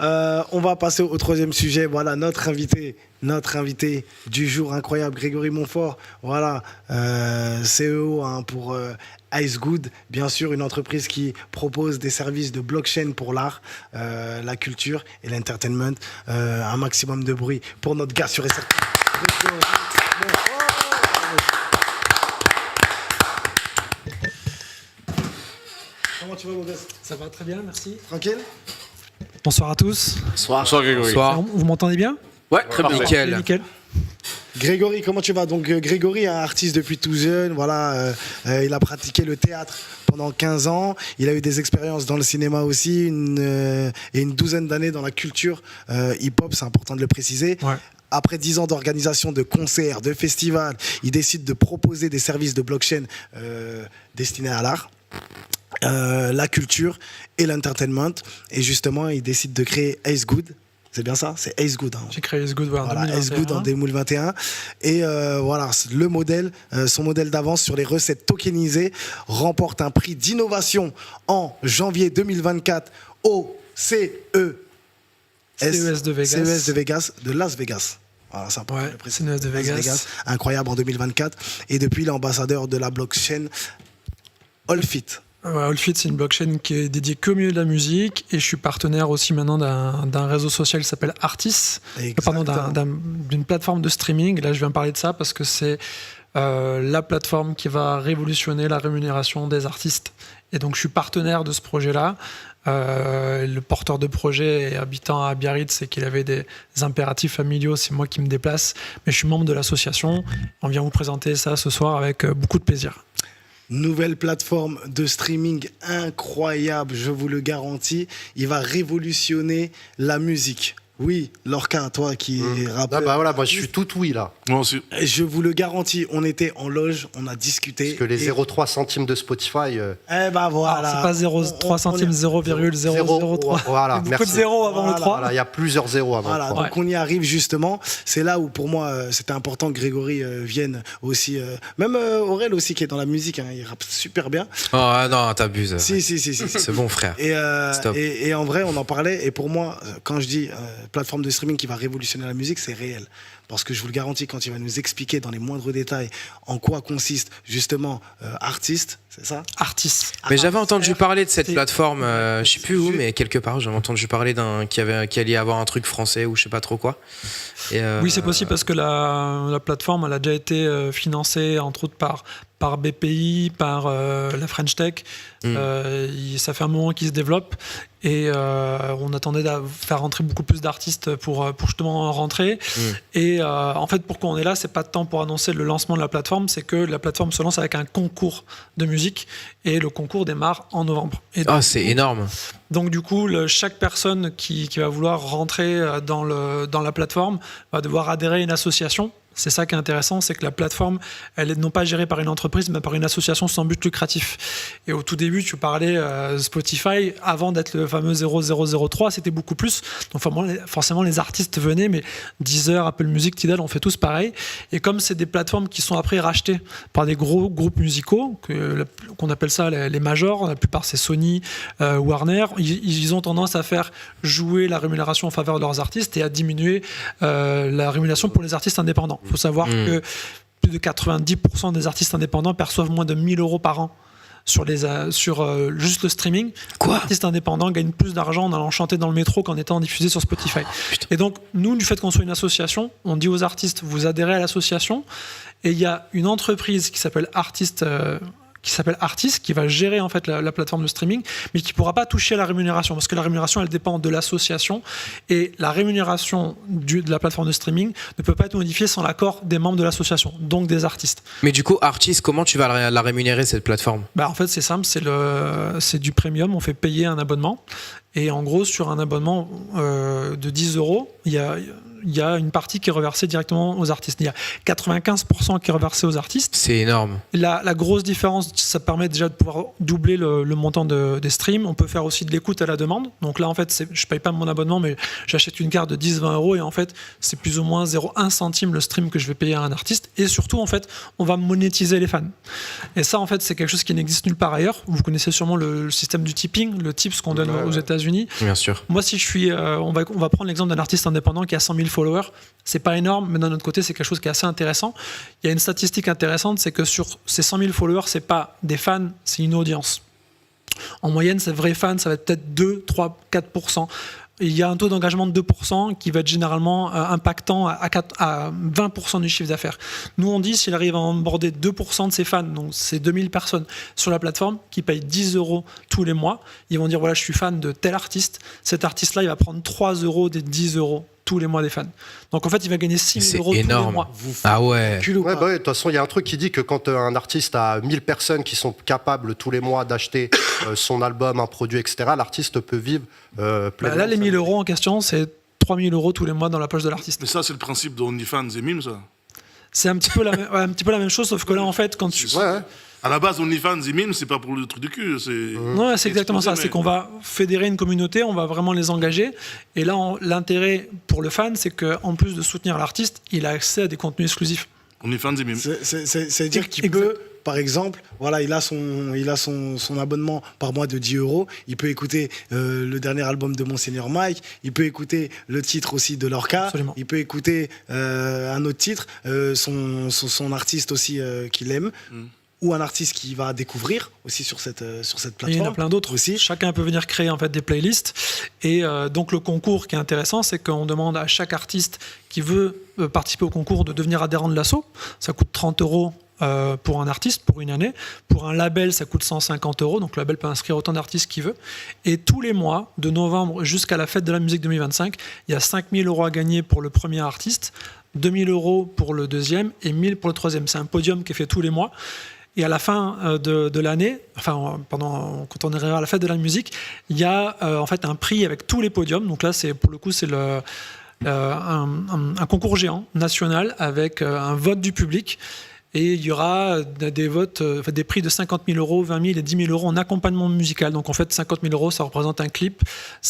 On va passer au troisième sujet. Voilà, notre invité du jour incroyable, Grégory Montfort. Voilà, CEO pour Ice Good, bien sûr, une entreprise qui propose des services de blockchain pour l'art, la culture et l'entertainment. Un maximum de bruit pour notre gars sur SRT. Comment tu vas, mon gosse? Ça va très bien, merci. Tranquille? Bonsoir à tous. Bonsoir Grégory. Bonsoir. Vous m'entendez bien? Ouais, très bien. Nickel. Nickel. Grégory, comment tu vas? Donc Grégory est un artiste depuis tout jeune, voilà, il a pratiqué le théâtre pendant 15 ans, il a eu des expériences dans le cinéma aussi, et une douzaine d'années dans la culture hip-hop, c'est important de le préciser. Ouais. Après 10 ans d'organisation de concerts, de festivals, il décide de proposer des services de blockchain destinés à l'art, la culture et l'entertainment. Et justement, il décide de créer Ace Good. C'est bien ça? C'est Ace Good. Hein. J'ai créé Ace Good en Voilà, 2021. Ace Good en 2021. Et voilà, le modèle, son modèle d'avance sur les recettes tokenisées remporte un prix d'innovation en janvier 2024 au CES de Vegas, de Las Vegas. Voilà, c'est important de le préciser. CES de Vegas. Incroyable en 2024. Et depuis, l'ambassadeur de la blockchain Allfit. Ouais, Allfit, c'est une blockchain qui est dédiée qu'au milieu de la musique. Et je suis partenaire aussi maintenant d'un réseau social qui s'appelle Artis. Pardon, d'une plateforme de streaming. Là, je viens parler de ça parce que c'est la plateforme qui va révolutionner la rémunération des artistes. Et donc, je suis partenaire de ce projet-là. Le porteur de projet et habitant à Biarritz, c'est qu'il avait des impératifs familiaux, c'est moi qui me déplace, mais je suis membre de l'association. On vient vous présenter ça ce soir avec beaucoup de plaisir. Nouvelle plateforme de streaming incroyable, je vous le garantis. Il va révolutionner la musique. Oui, Lorca, toi qui es rappeur. Ah bah voilà, moi je suis tout oui là. Je vous le garantis, on était en loge, on a discuté. Parce que les 0,3 centimes de Spotify. Eh ben voilà. Alors, c'est pas 0,3 centimes, 0,003. Voilà, beaucoup merci. de zéros avant le 3. Voilà, il y a plusieurs zéros avant Voilà, le 3. donc on y arrive justement. C'est là où pour moi c'était important que Grégory vienne aussi. Même Aurel aussi qui est dans la musique, hein, il rappe super bien. Oh non, t'abuses. Si. C'est bon, frère. Et en vrai, on en parlait. Et pour moi, quand je dis plateforme de streaming qui va révolutionner la musique, c'est réel. Parce que je vous le garantis, quand il va nous expliquer dans les moindres détails en quoi consiste justement Artist, c'est ça? Artist. Mais j'avais entendu parler de cette plateforme, je sais plus où, mais quelque part, j'avais entendu parler qui allait y avoir un truc français ou je sais pas trop quoi. Oui, c'est possible parce que la plateforme, elle a déjà été financée entre autres par BPI, par la French Tech. Ça fait un moment qu'ils se développent et on attendait de faire rentrer beaucoup plus d'artistes pour justement rentrer. Et en fait, pourquoi on est là, c'est pas de temps pour annoncer le lancement de la plateforme, c'est que la plateforme se lance avec un concours de musique et le concours démarre en novembre. C'est énorme. Donc du coup, chaque personne qui va vouloir rentrer dans la plateforme va devoir adhérer à une association. C'est ça qui est intéressant, c'est que la plateforme, elle est non pas gérée par une entreprise, mais par une association sans but lucratif. Et au tout début, tu parlais Spotify, avant d'être le fameux 0003, c'était beaucoup plus. Donc forcément, les artistes venaient, mais Deezer, Apple Music, Tidal, on fait tous pareil. Et comme c'est des plateformes qui sont après rachetées par des gros groupes musicaux, qu'on appelle ça les majors, la plupart c'est Sony, Warner, ils ont tendance à faire jouer la rémunération en faveur de leurs artistes et à diminuer la rémunération pour les artistes indépendants. Il faut savoir que plus de 90% des artistes indépendants perçoivent moins de 1 000 € par an sur juste le streaming. Quoi? Les artistes indépendants gagnent plus d'argent en allant chanter dans le métro qu'en étant diffusés sur Spotify. Et donc, nous, du fait qu'on soit une association, on dit aux artistes, vous adhérez à l'association, et il y a une entreprise qui s'appelle Artis, qui va gérer en fait la plateforme de streaming, mais qui ne pourra pas toucher à la rémunération, parce que la rémunération, elle dépend de l'association, et la rémunération de la plateforme de streaming ne peut pas être modifiée sans l'accord des membres de l'association, donc des artistes. Mais du coup, Artist, comment tu vas la rémunérer, cette plateforme? En fait, c'est simple, c'est du premium, on fait payer un abonnement, et en gros, sur un abonnement de 10 €, il y a il y a une partie qui est reversée directement aux artistes. Il y a 95% qui est reversé aux artistes. C'est énorme. La grosse différence, ça permet déjà de pouvoir doubler le montant des streams. On peut faire aussi de l'écoute à la demande. Donc là, en fait, je paye pas mon abonnement, mais j'achète une carte de 10-20 euros et en fait, c'est plus ou moins 0,1 centime le stream que je vais payer à un artiste. Et surtout, en fait, on va monétiser les fans. Et ça, en fait, c'est quelque chose qui n'existe nulle part ailleurs. Vous connaissez sûrement le système du tipping, le tips qu'on donne aux États-Unis. Bien sûr. Moi, si je suis, on va prendre l'exemple d'un artiste indépendant qui a 100 000 followers. C'est pas énorme, mais d'un autre côté, c'est quelque chose qui est assez intéressant. Il y a une statistique intéressante, c'est que sur ces 100 000 followers, c'est pas des fans, c'est une audience. En moyenne, ces vrais fans, ça va être peut-être 2, 3, 4%. Et il y a un taux d'engagement de 2% qui va être généralement impactant à 20% du chiffre d'affaires. Nous, on dit s'il arrive à emborder 2% de ses fans, donc c'est 2000 personnes sur la plateforme qui payent 10 euros tous les mois, ils vont dire voilà, je suis fan de tel artiste. Cet artiste-là, il va prendre 3 euros des 10 euros tous les mois des fans. Donc en fait, il va gagner 6 000 euros tous les mois. Ah ouais. De toute façon, il y a un truc qui dit que quand un artiste a 1000 personnes qui sont capables tous les mois d'acheter son album, un produit, etc., l'artiste peut vivre pleinement. Là, les 1000 euros en question, c'est 3 000 euros tous les mois dans la poche de l'artiste. Mais ça, c'est le principe de OnlyFans et Mime, ça. C'est un petit peu la même chose, sauf que là, en fait, quand tu... Ouais. À la base, OnlyFans et Mime, c'est pas pour le truc de cul. Non, c'est exactement ça. C'est qu'on va fédérer une communauté, on va vraiment les engager. Et là, l'intérêt pour le fan, c'est qu'en plus de soutenir l'artiste, il a accès à des contenus exclusifs. OnlyFans et Mime. C'est-à-dire qu'il peut, par exemple, voilà, il a son abonnement par mois de 10 euros. Il peut écouter le dernier album de Monseigneur Mike. Il peut écouter le titre aussi de Lorca. Absolument. Il peut écouter un autre titre, son artiste aussi qu'il aime. Ou un artiste qui va découvrir aussi sur cette plateforme. Il y en a plein d'autres aussi. Chacun peut venir créer en fait des playlists. Et donc le concours qui est intéressant, c'est qu'on demande à chaque artiste qui veut participer au concours de devenir adhérent de l'asso. Ça coûte 30 euros pour un artiste pour une année. Pour un label, ça coûte 150 euros. Donc le label peut inscrire autant d'artistes qu'il veut. Et tous les mois, de novembre jusqu'à la fête de la musique 2025, il y a 5 000 euros à gagner pour le premier artiste, 2 000 euros pour le deuxième et 1 000 pour le troisième. C'est un podium qui est fait tous les mois. Et à la fin de l'année, enfin quand on arrivera à la fête de la musique, il y a en fait un prix avec tous les podiums. Donc là, pour le coup, c'est un concours géant national avec un vote du public. Et il y aura des votes, des prix de 50 000 euros, 20 000 et 10 000 euros en accompagnement musical. Donc en fait, 50 000 euros, ça représente un clip,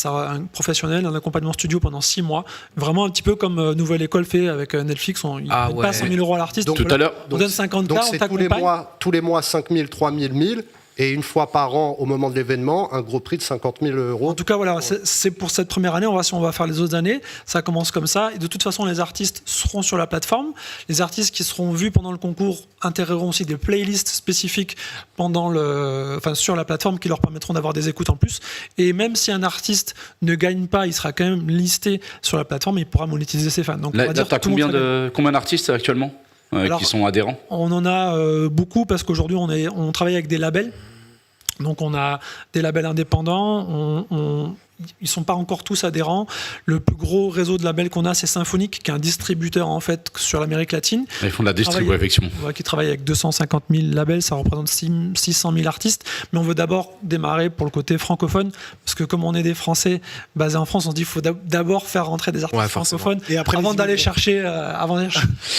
un professionnel, un accompagnement studio pendant 6 mois. Vraiment un petit peu comme Nouvelle École fait avec Netflix. Il ne donne pas 100 000 euros à l'artiste. Donc, tout à l'heure, on donne 50 000, on t'accompagne. Tous les mois, 5 000, 3 000, 1 000. Et une fois par an, au moment de l'événement, un gros prix de 50 000 euros. En tout cas, voilà, c'est pour cette première année. On va voir si on va faire les autres années. Ça commence comme ça. Et de toute façon, les artistes seront sur la plateforme. Les artistes qui seront vus pendant le concours intégreront aussi des playlists spécifiques sur la plateforme qui leur permettront d'avoir des écoutes en plus. Et même si un artiste ne gagne pas, il sera quand même listé sur la plateforme et il pourra monétiser ses fans. Donc, là, tu as combien d'artistes actuellement qui sont adhérents? On en a beaucoup parce qu'aujourd'hui on travaille avec des labels. Donc on a des labels indépendants, ils ne sont pas encore tous adhérents. Le plus gros réseau de labels qu'on a, c'est Symphonique, qui est un distributeur en fait sur l'Amérique latine. Ils font de la distribution, effectivement. Qui travaille avec 250 000 labels, ça représente 600 000 artistes. Mais on veut d'abord démarrer pour le côté francophone, parce que comme on est des Français basés en France, on se dit qu'il faut d'abord faire rentrer des artistes francophones et après avant d'aller chercher.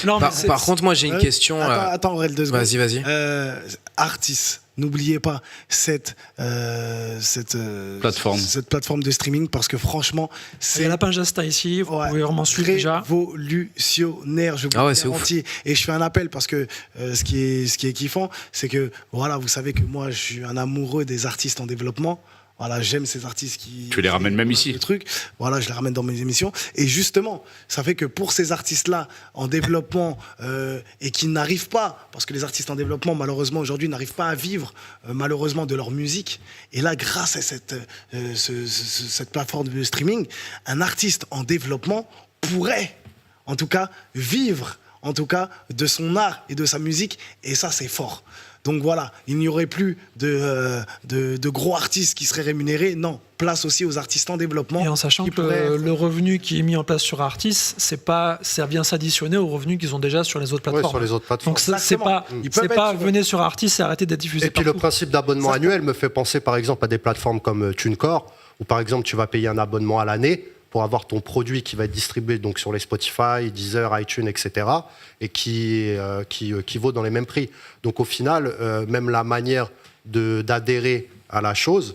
Non, par contre, moi j'ai une question. Attends, Aurel, 2 secondes. Vas-y. Artistes. N'oubliez pas cette plateforme de streaming parce que franchement, c'est... Il y a la page Insta ici, vous pouvez vraiment suivre déjà. Révolutionnaire, je vous garantis. Et je fais un appel parce que ce qui est kiffant, c'est que, voilà, vous savez que moi, je suis un amoureux des artistes en développement. Voilà, j'aime ces artistes qui... Tu les ramènes même ici. Voilà, je les ramène dans mes émissions. Et justement, ça fait que pour ces artistes-là en développement et qui n'arrivent pas, parce que les artistes en développement, malheureusement, aujourd'hui, n'arrivent pas à vivre, malheureusement, de leur musique. Et là, grâce à cette plateforme de streaming, un artiste en développement pourrait, en tout cas, vivre, en tout cas, de son art et de sa musique. Et ça, c'est fort. Donc voilà, il n'y aurait plus de gros artistes qui seraient rémunérés. Non, place aussi aux artistes en développement. Et en sachant que le revenu qui est mis en place sur Artis, ça vient s'additionner aux revenus qu'ils ont déjà sur les autres plateformes. Ouais, sur les autres plateformes. Donc c'est pas venez sur Artis et arrêtez d'être diffusé. Et puis partout. le principe d'abonnement annuel me fait penser par exemple à des plateformes comme TuneCore, où par exemple tu vas payer un abonnement à l'année pour avoir ton produit qui va être distribué donc sur les Spotify, Deezer, iTunes, etc. et qui vaut dans les mêmes prix. Donc au final, même la manière d'adhérer à la chose,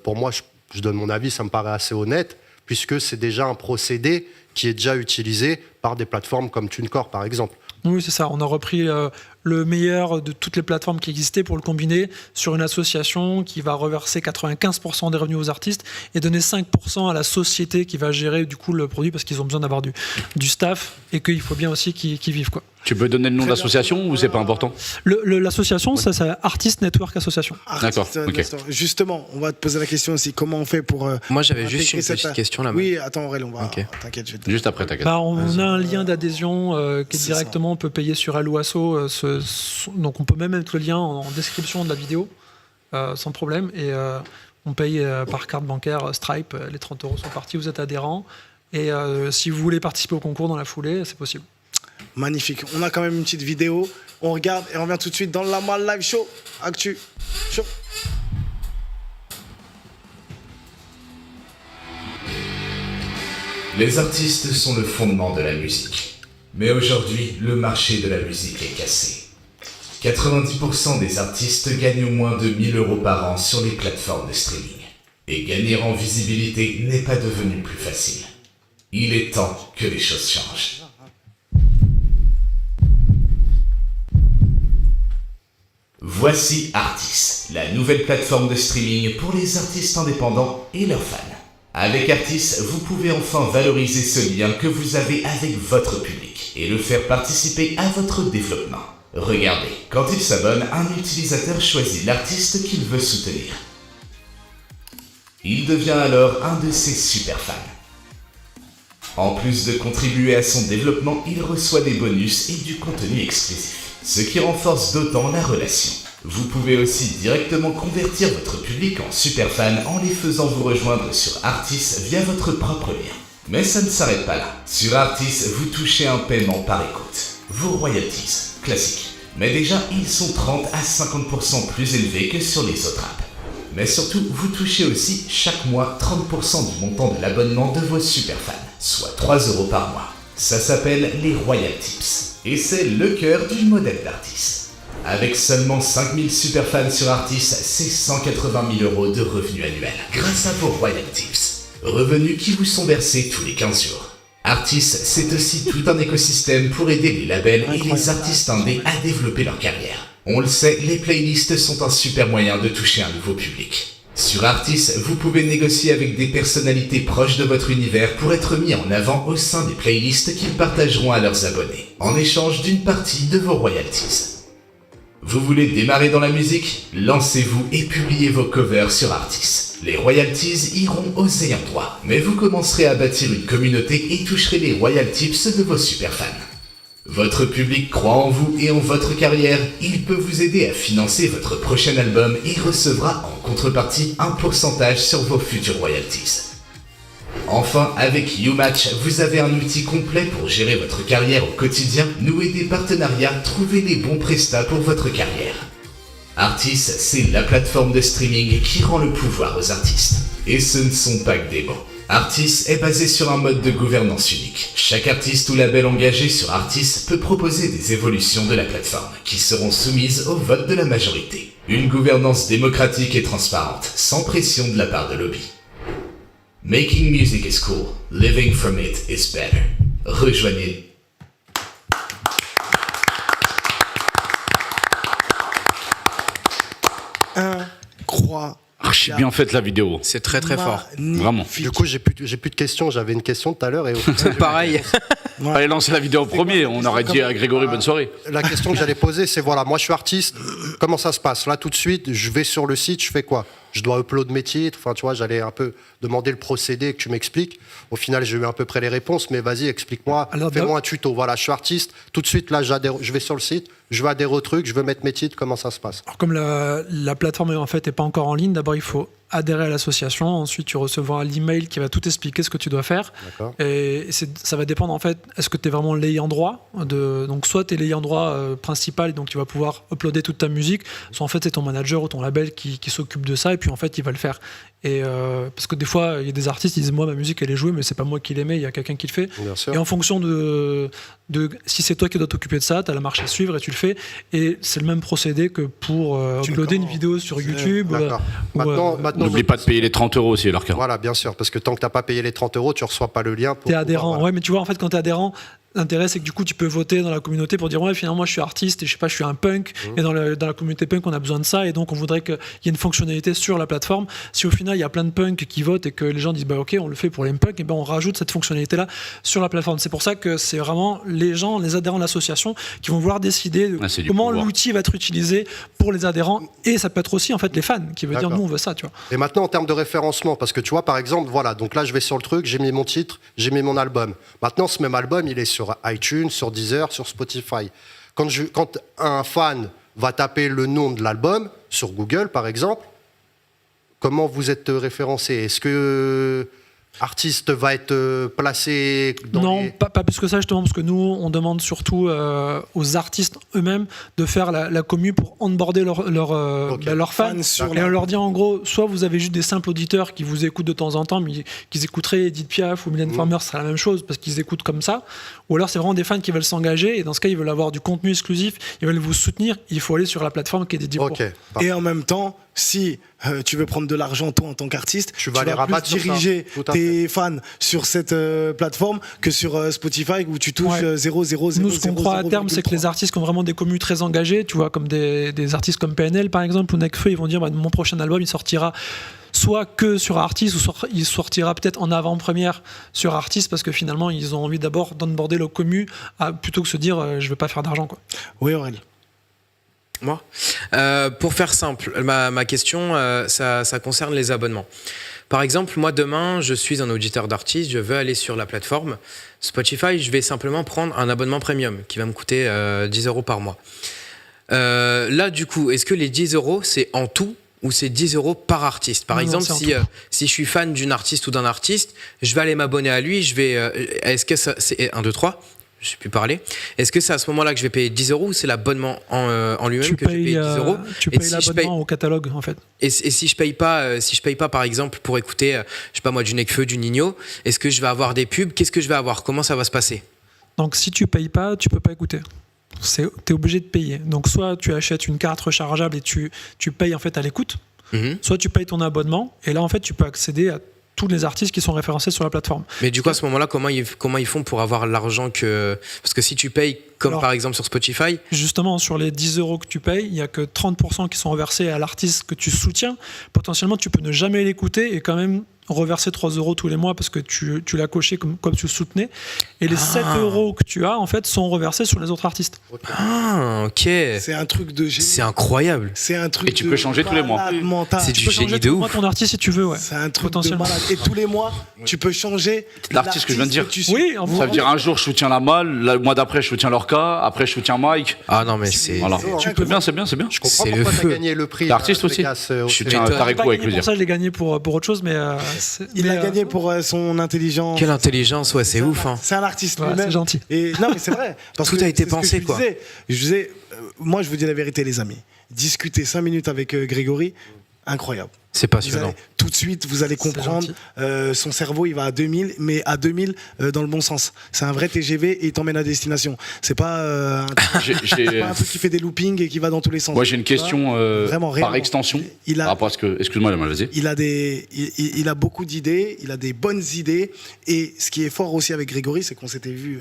pour moi, je donne mon avis, ça me paraît assez honnête, puisque c'est déjà un procédé qui est déjà utilisé par des plateformes comme TuneCore, par exemple. Oui, c'est ça. On a repris le meilleur de toutes les plateformes qui existaient pour le combiner sur une association qui va reverser 95% des revenus aux artistes et donner 5% à la société qui va gérer du coup le produit parce qu'ils ont besoin d'avoir du staff et qu'il faut bien aussi qu'ils vivent, quoi. Tu peux donner le nom de l'association ou c'est pas important? L'association, ça c'est Artist Network Association. D'accord, ok. Justement, on va te poser la question aussi. Comment on fait pour. Moi, j'avais juste une intégrer petite cette- question là-bas. Oui, attends, Aurèle, on va. Ok. T'inquiète, je vais te- Juste après, t'inquiète. On a un lien d'adhésion qui est C'est directement, on peut payer sur Helloasso. Donc on peut même mettre le lien en description de la vidéo sans problème. Et on paye par carte bancaire Stripe. Les 30 € sont partis, vous êtes adhérent. Et si vous voulez participer au concours dans la foulée, c'est possible. Magnifique. On a quand même une petite vidéo. On regarde et on revient tout de suite dans la Mal Live Show. Actu. Show. Les artistes sont le fondement de la musique. Mais aujourd'hui, le marché de la musique est cassé. 90% des artistes gagnent moins de 1 000 € par an sur les plateformes de streaming. Et gagner en visibilité n'est pas devenu plus facile. Il est temps que les choses changent. Voici Artis, la nouvelle plateforme de streaming pour les artistes indépendants et leurs fans. Avec Artis, vous pouvez enfin valoriser ce lien que vous avez avec votre public et le faire participer à votre développement. Regardez, quand il s'abonne, un utilisateur choisit l'artiste qu'il veut soutenir. Il devient alors un de ses super fans. En plus de contribuer à son développement, il reçoit des bonus et du contenu exclusif, ce qui renforce d'autant la relation. Vous pouvez aussi directement convertir votre public en super fans en les faisant vous rejoindre sur Artis via votre propre lien. Mais ça ne s'arrête pas là. Sur Artis, vous touchez un paiement par écoute. Vos royalties, classiques. Mais déjà, ils sont 30 à 50% plus élevés que sur les autres apps. Mais surtout, vous touchez aussi chaque mois 30% du montant de l'abonnement de vos super fans, soit 3 € par mois. Ça s'appelle les Royal Tips. Et c'est le cœur du modèle d'Artis. Avec seulement 5000 superfans sur Artis, c'est 180 000 € de revenus annuels grâce à vos Royal Tips. Revenus qui vous sont versés tous les 15 jours. Artis, c'est aussi tout un écosystème pour aider les labels et les artistes indés à développer leur carrière. On le sait, les playlists sont un super moyen de toucher un nouveau public. Sur Artis, vous pouvez négocier avec des personnalités proches de votre univers pour être mis en avant au sein des playlists qu'ils partageront à leurs abonnés, en échange d'une partie de vos royalties. Vous voulez démarrer dans la musique? Lancez-vous et publiez vos covers sur Artis. Les royalties iront aux ayants droit, mais vous commencerez à bâtir une communauté et toucherez les royal tips de vos superfans. Votre public croit en vous et en votre carrière, il peut vous aider à financer votre prochain album et recevra en contrepartie un pourcentage sur vos futures royalties. Enfin, avec YouMatch, vous avez un outil complet pour gérer votre carrière au quotidien, nouer des partenariats, trouver les bons prestats pour votre carrière. Artis, c'est la plateforme de streaming qui rend le pouvoir aux artistes. Et ce ne sont pas que des mots. Artis est basé sur un mode de gouvernance unique. Chaque artiste ou label engagé sur Artis peut proposer des évolutions de la plateforme, qui seront soumises au vote de la majorité. Une gouvernance démocratique et transparente, sans pression de la part de lobby. Making music is cool, living from it is better. Rejoignez. Incroyable. Archi bien faite la vidéo. C'est très très fort. Vraiment. Du coup, j'ai plus de questions. J'avais une question tout à l'heure et au final, Pareil. Fallait lancer la vidéo en premier. On aurait dit à Grégory bonne soirée. la question que j'allais poser, c'est voilà, moi je suis artiste, comment ça se passe? Là, tout de suite, je vais sur le site, je fais quoi? Je dois upload mes titres, enfin, tu vois, j'allais un peu demander le procédé que tu m'expliques. Au final, j'ai eu à peu près les réponses, mais vas-y, explique-moi, Alors, fais-moi un tuto. Voilà, je suis artiste, tout de suite, là, je vais sur le site, je vais adhérer au truc, je veux mettre mes titres, comment ça se passe? Alors, comme la plateforme en fait n'est pas encore en ligne, d'abord il faut adhérer à l'association. Ensuite, tu recevras l'email qui va tout expliquer ce que tu dois faire. D'accord. Et ça va dépendre en fait, est-ce que tu es vraiment l'ayant droit donc soit tu es l'ayant droit principal, donc tu vas pouvoir uploader toute ta musique, soit en fait c'est ton manager ou ton label qui s'occupe de ça, et puis en fait il va le faire. Et parce que des fois il y a des artistes qui disent moi ma musique elle est jouée mais c'est pas moi qui l'aimais, il y a quelqu'un qui le fait. Bien sûr. Et en fonction de si c'est toi qui dois t'occuper de ça, tu as la marche à suivre et tu le fais. Et c'est le même procédé que pour uploader une vidéo sur YouTube. D'accord. Maintenant, N'oublie pas de payer les 30 euros aussi, leur cas. Voilà, bien sûr, parce que tant que tu n'as pas payé les 30 euros, tu ne reçois pas le lien. T'es adhérent, voilà. ouais, mais tu vois, en fait, quand t'es adhérent, l'intérêt, c'est que du coup, tu peux voter dans la communauté pour dire, ouais, finalement, moi, je suis artiste et je sais pas, je suis un punk, et dans la communauté punk, on a besoin de ça, et donc, on voudrait qu'il y ait une fonctionnalité sur la plateforme. Si au final, il y a plein de punks qui votent et que les gens disent, bah, ok, on le fait pour les punks, et ben, on rajoute cette fonctionnalité-là sur la plateforme. C'est pour ça que c'est vraiment les gens, les adhérents de l'association, qui vont vouloir décider de c'est du comment pouvoir. l'outil va être utilisé pour les adhérents, et ça peut être aussi, en fait, les fans, qui veulent dire, D'accord. nous, on veut ça, tu vois. Et maintenant, en termes de référencement, parce que tu vois, par exemple, voilà, donc là, je vais sur le truc, j'ai mis mon titre, j'ai mis mon album. Maintenant, ce même album, il est sur iTunes, sur Deezer, sur Spotify. Quand un fan va taper le nom de l'album sur Google, par exemple, comment vous êtes référencé? Est-ce que artiste va être placé dans Non, les... pas plus que ça justement, parce que nous, on demande surtout aux artistes eux-mêmes de faire la commu pour onboarder leurs fans. sur Et on leur dit en gros, soit vous avez juste des simples auditeurs qui vous écoutent de temps en temps, mais qu'ils écouteraient Edith Piaf ou Mylène Farmer, ce serait la même chose, parce qu'ils écoutent comme ça. Ou alors c'est vraiment des fans qui veulent s'engager, et dans ce cas, ils veulent avoir du contenu exclusif, ils veulent vous soutenir, il faut aller sur la plateforme qui est dédiée pour. Ok. Et en même temps, si tu veux prendre de l'argent, toi, en tant qu'artiste, Tu vas les rabattre plus sur ça. diriger Tout à tes fans sur cette plateforme que sur Spotify où tu touches Ouais. 0,000. Nous, ce qu'on croit à terme, c'est que les artistes qui ont vraiment des communes très engagées, tu vois, comme des artistes comme PNL par exemple, ou Nekfeu, ils vont dire bah, mon prochain album, il sortira soit que sur Artis, ou il sortira peut-être en avant-première sur Artis, parce que finalement, ils ont envie d'abord d'onboarder leur commu plutôt que se dire je veux pas faire d'argent, quoi. Oui, Aurel. Moi pour faire simple, ma question, ça concerne les abonnements. Par exemple, moi demain, je suis un auditeur d'artiste, je veux aller sur la plateforme Spotify, je vais simplement prendre un abonnement premium qui va me coûter 10 euros par mois. Là, du coup, est-ce que les 10 euros, c'est en tout ou c'est 10 euros par artiste? Par Non, exemple, c'est en si je suis fan d'une artiste ou d'un artiste, je vais aller m'abonner à lui, est-ce que ça, c'est 1, 2, 3 je sais plus parler. Est-ce que c'est à ce moment-là que je vais payer 10 euros ou c'est l'abonnement en lui-même que je vais payer 10 euros? Tu Et payes si l'abonnement au catalogue, en fait. Et si je paye pas, par exemple pour écouter, je sais pas moi, du Nekfeu, du Nino, est-ce que je vais avoir des pubs? Qu'est-ce que je vais avoir? Comment ça va se passer? Donc, si tu payes pas, tu peux pas écouter. T'es obligé de payer. Donc, soit tu achètes une carte rechargeable et tu payes en fait à l'écoute, soit tu payes ton abonnement et là en fait tu peux accéder à tous les artistes qui sont référencés sur la plateforme. Mais du coup, à ce moment-là, comment ils font pour avoir l'argent que... Parce que si tu payes, comme Alors, par exemple sur Spotify... Justement, sur les 10 euros que tu payes, il n'y a que 30% qui sont reversés à l'artiste que tu soutiens. Potentiellement, tu peux ne jamais l'écouter et quand même reverser 3 euros tous les mois parce que tu l'as coché comme tu le soutenais. Et les 7 euros que tu as, en fait, sont reversés sur les autres artistes. Ah, ok. C'est un truc de génie. C'est incroyable. C'est un truc Et tu de peux changer tous les mois. malade mental. C'est Tu du peux génie changer de tous les mois ouf. ton artiste si tu veux, ouais. C'est un truc de Potentiellement. malade. Et tous les mois, tu peux changer L'artiste que je viens de dire. tu suis. Oui, en Ça veut dire un jour je soutiens la Malle, le mois d'après je soutiens Lorca, après je soutiens Mike. Ah non, mais c'est... Voilà. Tu C'est bien, c'est bien, c'est bien. Je comprends C'est le pourquoi tu feu. as gagné le prix. L'artiste aussi. Vegas, Je au soutiens m'étonne. Tareco avec Pour plaisir. ça, je l'ai gagné pour autre chose, mais. Il a gagné pour son intelligence. Quelle intelligence, ouais, c'est ouf. Hein. C'est un artiste Ouais, lui-même. c'est gentil. Et non, mais c'est vrai. Parce Tout que a été c'est ce que pensé, je quoi. disais, moi, je vous dis la vérité, les amis. Discuter 5 minutes avec Grégory, incroyable. C'est passionnant. Tout de suite, vous allez comprendre. Son cerveau, il va à 2000, mais à 2000 dans le bon sens. C'est un vrai TGV et il t'emmène à destination. C'est pas un truc qui fait des loopings et qui va dans tous les sens. Moi j'ai une question Vraiment, par réellement. extension. Il a- Par rapport à ce que. Excuse-moi, vas-y. Il a beaucoup d'idées, il a des bonnes idées. Et ce qui est fort aussi avec Grégory, c'est qu'on s'était vu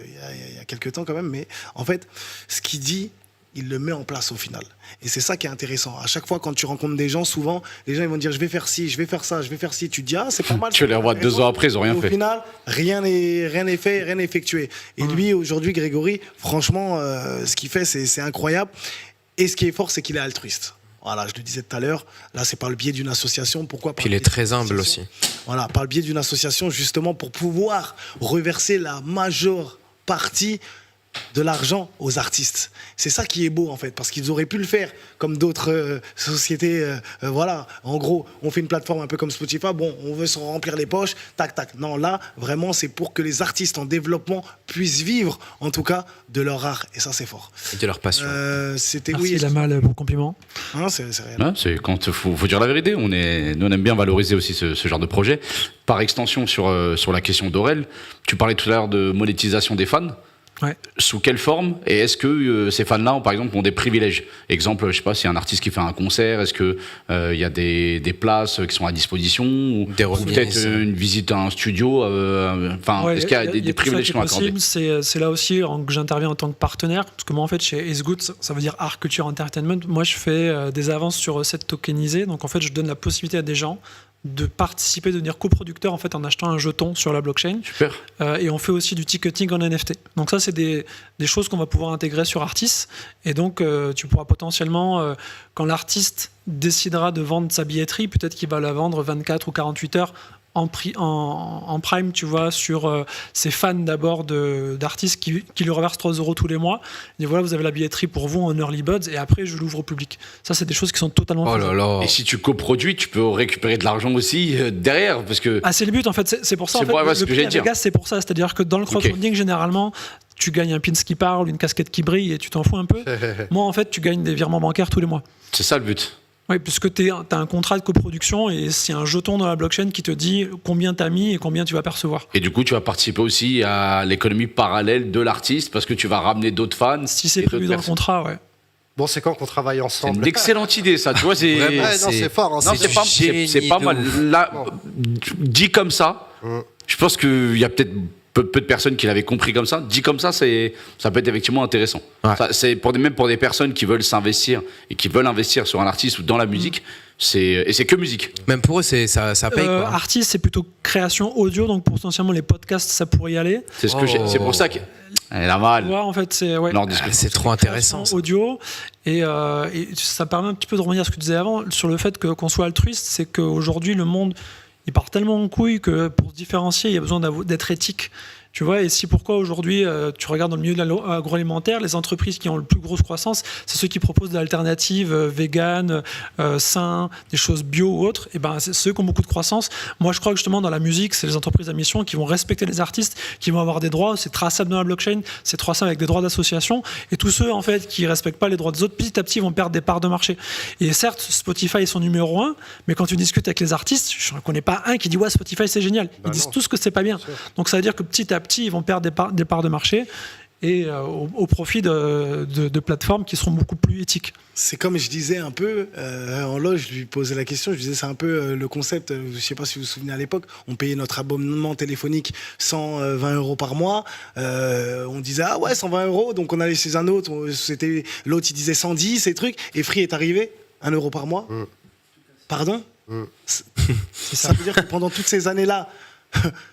il y a quelques temps quand même. Mais en fait, ce qu'il dit, il le met en place au final. Et c'est ça qui est intéressant. À chaque fois, quand tu rencontres des gens, souvent, les gens ils vont te dire je vais faire ci, je vais faire ça, je vais faire ci. Tu te dis ah, c'est pas mal. Tu les revois 2 ans après, ils ont rien Et fait. Au final, rien n'est fait, rien n'est effectué. Et lui, aujourd'hui, Grégory, franchement, ce qu'il fait, c'est incroyable. Et ce qui est fort, c'est qu'il est altruiste. Voilà, je le disais tout à l'heure, là c'est par le biais d'une association. Pourquoi? Puis il est très humble aussi. Voilà, par le biais d'une association, justement, pour pouvoir reverser la majeure partie de l'argent aux artistes. C'est ça qui est beau en fait, parce qu'ils auraient pu le faire comme d'autres sociétés. Voilà, en gros, on fait une plateforme un peu comme Spotify. Bon, on veut s'en remplir les poches, tac tac. Non, là, vraiment, c'est pour que les artistes en développement puissent vivre, en tout cas, de leur art. Et ça, c'est fort. Et de leur passion. C'était Merci oui. Lamal pour le compliment. Hein, c'est réel. Ouais, c'est quand faut dire la vérité. Nous, on aime bien valoriser aussi ce genre de projet. Par extension, sur la question d'Aurel, tu parlais tout à l'heure de monétisation des fans. Ouais. Sous quelle forme? Et est-ce que ces fans-là, par exemple, ont des privilèges? Exemple, je sais pas, s'il y a un artiste qui fait un concert, est-ce que il y a des places qui sont à disposition, ou peut-être une visite à un studio? Est-ce qu'il y a des privilèges qui sont accordés? C'est là aussi que j'interviens en tant que partenaire, parce que moi en fait chez Ace Good, ça veut dire Art Culture Entertainment. Moi je fais des avances sur recettes tokenisées, donc en fait je donne la possibilité à des gens de participer, de devenir coproducteur en fait en achetant un jeton sur la blockchain. Super. Et on fait aussi du ticketing en NFT. Donc ça c'est des choses qu'on va pouvoir intégrer sur Artis. Et donc tu pourras potentiellement, quand l'artiste décidera de vendre sa billetterie, peut-être qu'il va la vendre 24 ou 48 heures en prime, tu vois, sur ses fans d'abord d'artistes qui lui reversent 3 € tous les mois. Et voilà, vous avez la billetterie pour vous en early buds et après je l'ouvre au public. Ça, c'est des choses qui sont totalement Et si tu coproduis, tu peux récupérer de l'argent aussi derrière, parce que c'est le but en fait. C'est pour ça. C'est En fait, vrai, ce que j'allais dire. Vegas, c'est pour ça. C'est-à-dire que dans le crowdfunding, généralement, tu gagnes un pins qui parle, une casquette qui brille et tu t'en fous un peu. Moi, en fait, tu gagnes des virements bancaires tous les mois. c'est ça le but. Oui, puisque tu as un contrat de coproduction et c'est un jeton dans la blockchain qui te dit combien tu as mis et combien tu vas percevoir. Et du coup, tu vas participer aussi à l'économie parallèle de l'artiste, parce que tu vas ramener d'autres fans. Si c'est et prévu d'autres dans le contrat, ouais. Bon, c'est quand qu'on travaille C'est ensemble? une excellente idée, ça. Tu vois, c'est. Vraiment, Ouais, non, c'est fort. Hein, Non, c'est pas mal. Là, dit comme ça, je pense qu'il y a peut-être peu de personnes qui l'avaient compris comme ça. Dit comme ça, ça peut être effectivement intéressant. Ouais. C'est même pour des personnes qui veulent s'investir et qui veulent investir sur un artiste ou dans la musique. Et c'est que musique. Même pour eux, ça paye quoi. Artiste, c'est plutôt création audio, donc potentiellement les podcasts, ça pourrait y aller. C'est ce que c'est pour ça qu'elle a Tu mal. vois, en fait, c'est ouais. C'est trop intéressant. Ça. Audio et ça permet un petit peu de revenir à ce que tu disais avant sur le fait qu'on soit altruiste, c'est qu'aujourd'hui le monde il part tellement en couille que pour se différencier, il y a besoin d'être éthique. Tu vois, et si pourquoi aujourd'hui, tu regardes dans le milieu de l'agroalimentaire, les entreprises qui ont le plus grosse croissance, c'est ceux qui proposent des alternatives véganes, sains, des choses bio ou autres, et ben c'est ceux qui ont beaucoup de croissance. Moi, je crois que justement dans la musique, c'est les entreprises à mission qui vont respecter les artistes, qui vont avoir des droits, c'est traçable dans la blockchain, c'est traçable avec des droits d'association, et tous ceux en fait qui respectent pas les droits des autres, petit à petit vont perdre des parts de marché. Et certes, Spotify est son numéro 1, mais quand tu discutes avec les artistes, je ne connais pas un qui dit ouais Spotify c'est génial. Ils disent tous que c'est pas bien. Donc ça veut dire que petit à petit, ils vont perdre des parts de marché et au profit de plateformes qui seront beaucoup plus éthiques. C'est comme je disais un peu, en loge, je lui posais la question, je disais c'est un peu le concept, je ne sais pas si vous vous souvenez à l'époque, on payait notre abonnement téléphonique 120 € par mois, on disait ah ouais 120 €, donc on allait chez un autre, l'autre il disait 110 et trucs, et Free est arrivé, 1 € par mois. Pardon ça veut dire que pendant toutes ces années-là,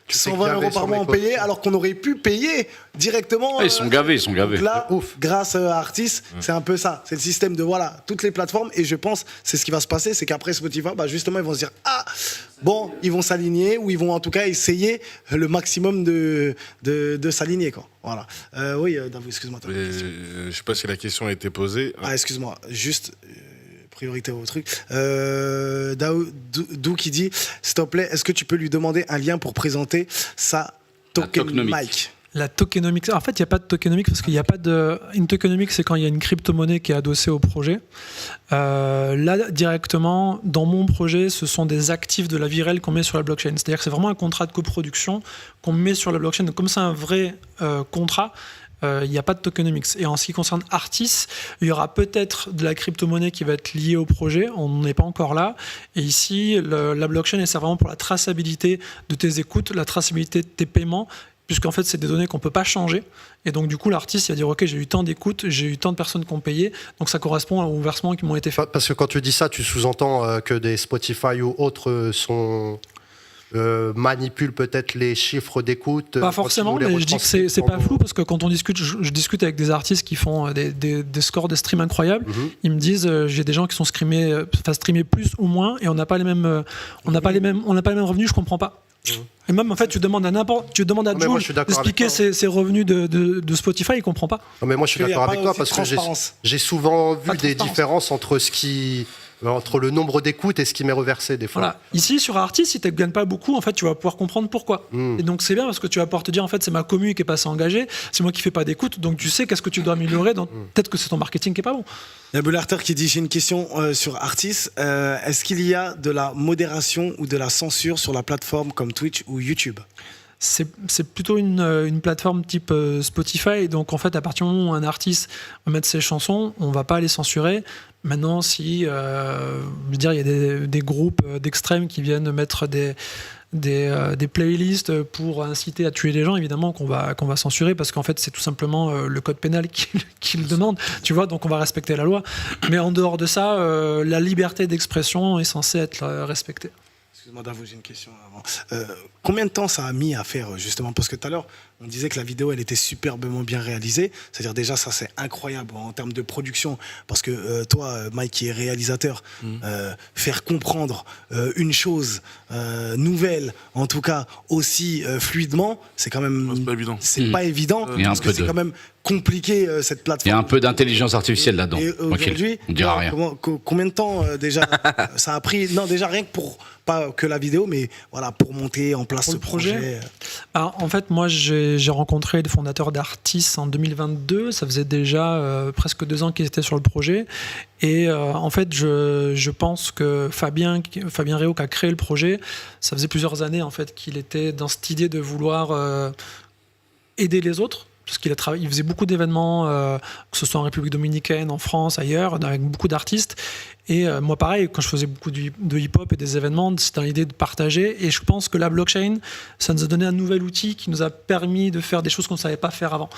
120 € par mois on payait alors qu'on aurait pu payer directement. Ils sont gavés. Donc là, grâce à Artis, c'est un peu ça. C'est le système de voilà, toutes les plateformes. Et je pense, c'est ce qui va se passer, c'est qu'après Spotify, justement, ils vont se dire ah, bon, ils vont s'aligner ou ils vont en tout cas essayer le maximum de s'aligner, quoi. Voilà. Oui, Davou, excuse-moi. Je sais pas si la question a été posée. Ah, excuse-moi, juste. Priorité au truc. Dou qui dit s'il te plaît, est-ce que tu peux lui demander un lien pour présenter sa tokenomics? La tokenomics. En fait, il n'y a pas de tokenomics parce qu'il n'y a pas de. Une tokenomics, c'est quand il y a une crypto-monnaie qui est adossée au projet. Là, directement, dans mon projet, ce sont des actifs de la vie réelle qu'on met sur la blockchain. C'est-à-dire que c'est vraiment un contrat de coproduction qu'on met sur la blockchain. Donc, comme c'est un vrai contrat, il n'y a pas de tokenomics. Et en ce qui concerne Artis, il y aura peut-être de la crypto-monnaie qui va être liée au projet. On n'est pas encore là. Et ici, la blockchain, elle sert vraiment pour la traçabilité de tes écoutes, la traçabilité de tes paiements, puisqu'en fait, c'est des données qu'on ne peut pas changer. Et donc, du coup, l'artiste, il va dire, OK, j'ai eu tant d'écoutes, j'ai eu tant de personnes qui ont payé, donc ça correspond aux versements qui m'ont été faits. Parce que quand tu dis ça, tu sous-entends que des Spotify ou autres manipulent peut-être les chiffres d'écoute. Pas forcément, mais je dis que c'est pas flou, parce que quand on discute, je discute avec des artistes qui font des scores de stream incroyables. Ils me disent, j'ai des gens qui sont streamés plus ou moins, et on n'a pas les mêmes revenus, je comprends pas. Et même, en fait, tu demandes à mais moi, Jules je suis d'accord d'expliquer avec toi. ses revenus de Spotify, il comprend pas. Non, mais moi, je suis Parce qu'il y a d'accord pas avec toi aussi parce de que transparence. j'ai souvent vu Pas de des transparence. différences entre le nombre d'écoutes et ce qui m'est reversé des fois. Voilà. Ici, sur Artis, si tu ne gagnes pas beaucoup, en fait, tu vas pouvoir comprendre pourquoi. Et donc, c'est bien parce que tu vas pouvoir te dire, en fait, c'est ma commu qui est pas assez engagée, c'est moi qui fais pas d'écoute, donc tu sais qu'est-ce que tu dois améliorer. Donc, peut-être que c'est ton marketing qui est pas bon. Il y a Bullarter qui dit, j'ai une question sur Artis. Est-ce qu'il y a de la modération ou de la censure sur la plateforme comme Twitch ou YouTube? C'est plutôt une plateforme type Spotify. Donc, en fait, à partir du moment où un artiste va mettre ses chansons, on va pas les censurer. Maintenant, si je veux dire, il y a des groupes d'extrêmes qui viennent mettre des playlists pour inciter à tuer les gens, évidemment qu'on va censurer parce qu'en fait, c'est tout simplement le code pénal qui le demande. Tu vois, donc on va respecter la loi. Mais en dehors de ça, la liberté d'expression est censée être respectée. Excuse-moi Davo, j'ai une question avant. Combien de temps ça a mis à faire justement? Parce que tout à l'heure, on disait que la vidéo, elle était superbement bien réalisée. C'est-à-dire déjà, ça c'est incroyable en termes de production. Parce que toi, Mike, qui est réalisateur, faire comprendre une chose nouvelle, en tout cas aussi fluidement, c'est quand même... C'est pas évident. C'est pas évident, Il y a parce un que peu c'est de- quand même compliqué cette Il y plateforme. a un peu d'intelligence artificielle là-dedans. Et Tranquille, aujourd'hui, on dira rien. combien de temps déjà ça a pris? Non, déjà rien que pour, pas que la vidéo, mais voilà, pour monter en place Pour ce le projet. projet. Alors, en fait, moi, j'ai rencontré le fondateur d'Artis en 2022. Ça faisait déjà presque 2 ans qu'ils étaient sur le projet. Et en fait, je pense que Fabien Réau, qui a créé le projet, ça faisait plusieurs années en fait qu'il était dans cette idée de vouloir aider les autres. Parce il faisait beaucoup d'événements, que ce soit en République dominicaine, en France, ailleurs, avec beaucoup d'artistes. Et moi, pareil, quand je faisais beaucoup de hip-hop et des événements, c'était l'idée de partager. Et je pense que la blockchain, ça nous a donné un nouvel outil qui nous a permis de faire des choses qu'on ne savait pas faire avant.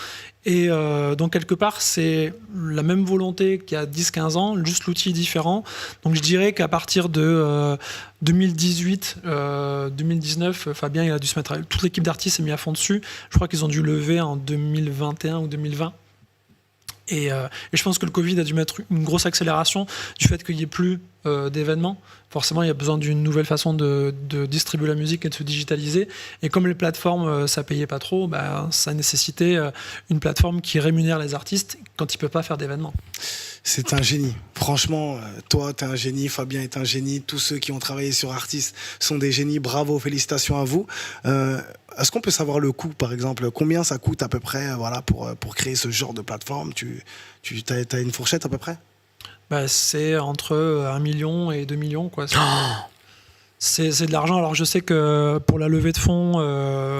Et donc, quelque part, c'est la même volonté qu'il y a 10-15 ans, juste l'outil est différent. Donc, je dirais qu'à partir de 2018-2019, Fabien, il a dû se mettre... Toute l'équipe d'artistes s'est mis à fond dessus. Je crois qu'ils ont dû lever en 2021 ou 2020. Et je pense que le Covid a dû mettre une grosse accélération du fait qu'il n'y ait plus d'événements. Forcément, il y a besoin d'une nouvelle façon de distribuer la musique et de se digitaliser. Et comme les plateformes, ça payait pas trop, bah, ça nécessitait une plateforme qui rémunère les artistes quand ils ne peuvent pas faire d'événements. C'est un génie. Franchement, toi, tu es un génie. Fabien est un génie. Tous ceux qui ont travaillé sur Artis sont des génies. Bravo, félicitations à vous. Est-ce qu'on peut savoir le coût, par exemple? Combien ça coûte à peu près voilà, pour créer ce genre de plateforme? Tu as une fourchette à peu près? Bah, c'est entre 1 million et 2 millions. Quoi. C'est de l'argent. Alors je sais que pour la levée de fonds,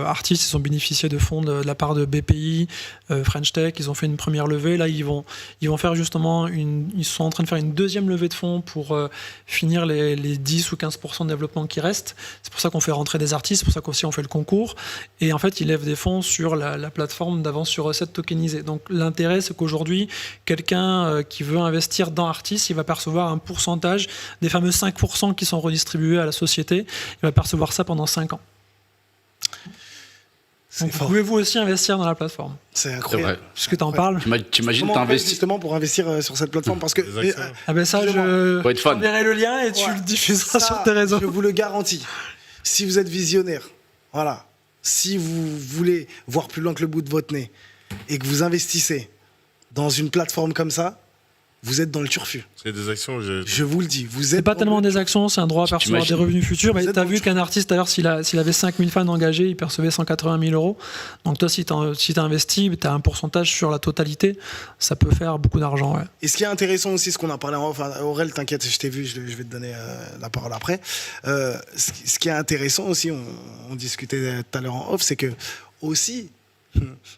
Artis, ils ont bénéficié de fonds de la part de BPI, French Tech. Ils ont fait une première levée. Là, ils vont faire justement ils sont en train de faire une deuxième levée de fonds pour finir les 10 ou 15% de développement qui restent. C'est pour ça qu'on fait rentrer des artistes. C'est pour ça qu'aussi on fait le concours. Et en fait, ils lèvent des fonds sur la plateforme d'avance sur recette tokenisée. Donc l'intérêt, c'est qu'aujourd'hui, quelqu'un qui veut investir dans Artis, il va percevoir un pourcentage des fameux 5% qui sont redistribués à la société. Il va percevoir ça pendant 5 ans. Donc, pouvez-vous aussi investir dans la plateforme? C'est C'est incroyable. vrai. Est-ce que tu en parles? T'imagines, Comment on fait t'investis. justement pour investir sur cette plateforme? Parce que Des actions. Ah ben ça, Faut être je fan. t'enverrai le lien et tu Ouais. le diffuseras ça, sur tes réseaux. je vous le garantis. Si vous êtes visionnaire, voilà, si vous voulez voir plus loin que le bout de votre nez et que vous investissez dans une plateforme comme ça, vous êtes dans le turfu. C'est des actions. Je vous le dis. Vous C'est êtes pas dans tellement le- des actions, c'est un droit à percevoir des t'imagines. revenus futurs. Vous Mais êtes tu as dans vu le- qu'un artiste, d'ailleurs, s'il avait 5000 fans engagés, il percevait 180 000 euros. Donc toi, si tu as investi, tu as un pourcentage sur la totalité, ça peut faire beaucoup d'argent. Ouais. Et ce qui est intéressant aussi, ce qu'on a parlé en off, Aurel, t'inquiète, je t'ai vu, je vais te donner la parole après. Ce qui est intéressant aussi, on discutait tout à l'heure en off, c'est que aussi,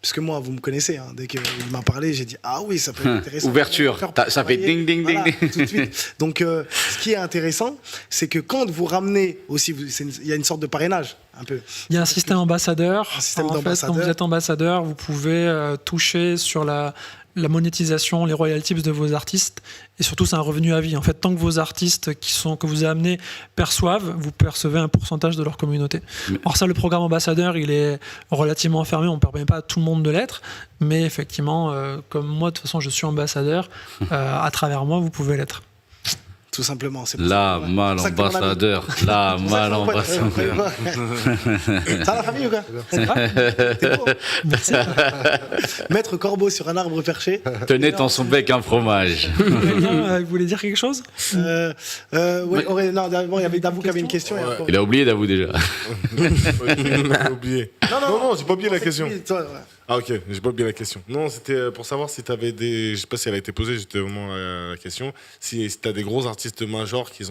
parce que moi, vous me connaissez, hein, dès qu'il m'a parlé, j'ai dit ah oui, ça peut être intéressant. Ouverture. Faire Ça fait travailler. ding, ding, ding, Voilà, ding. tout de suite. Donc, ce qui est intéressant, c'est que quand vous ramenez aussi, il y a une sorte de parrainage, un peu. Il y a un système ambassadeur. Un système En fait, d'ambassadeur. quand vous êtes ambassadeur, vous pouvez toucher sur la monétisation, les royalties de vos artistes. Et surtout, c'est un revenu à vie. En fait, tant que vos artistes que vous avez amenés perçoivent, vous percevez un pourcentage de leur communauté. Alors ça, le programme ambassadeur, il est relativement fermé. On ne permet pas à tout le monde de l'être. Mais effectivement, comme moi, de toute façon, je suis ambassadeur, à travers moi, vous pouvez l'être. Tout simplement. C'est pour La ça- mal c'est pour ça que t'es mon ami. ambassadeur. La C'est pour ça mal que t'es mon pote. ambassadeur. Ça va la famille ou quoi? T'es beau. Merci. Mettre corbeau sur un arbre perché. Tenez dans son bec un fromage. Aurélien, vous voulez dire quelque chose? Ouais, non, d'abord, il y avait Davou qui avait une question. et après- Il a oublié d'avouer déjà. J'ai oublié. Non, j'ai pas oublié la question. Oui, toi, ouais. Ah ok, j'ai pas oublié la question. Non, c'était pour savoir si tu avais des... Je sais pas si elle a été posée justement la question. Si tu as des gros artistes majors qui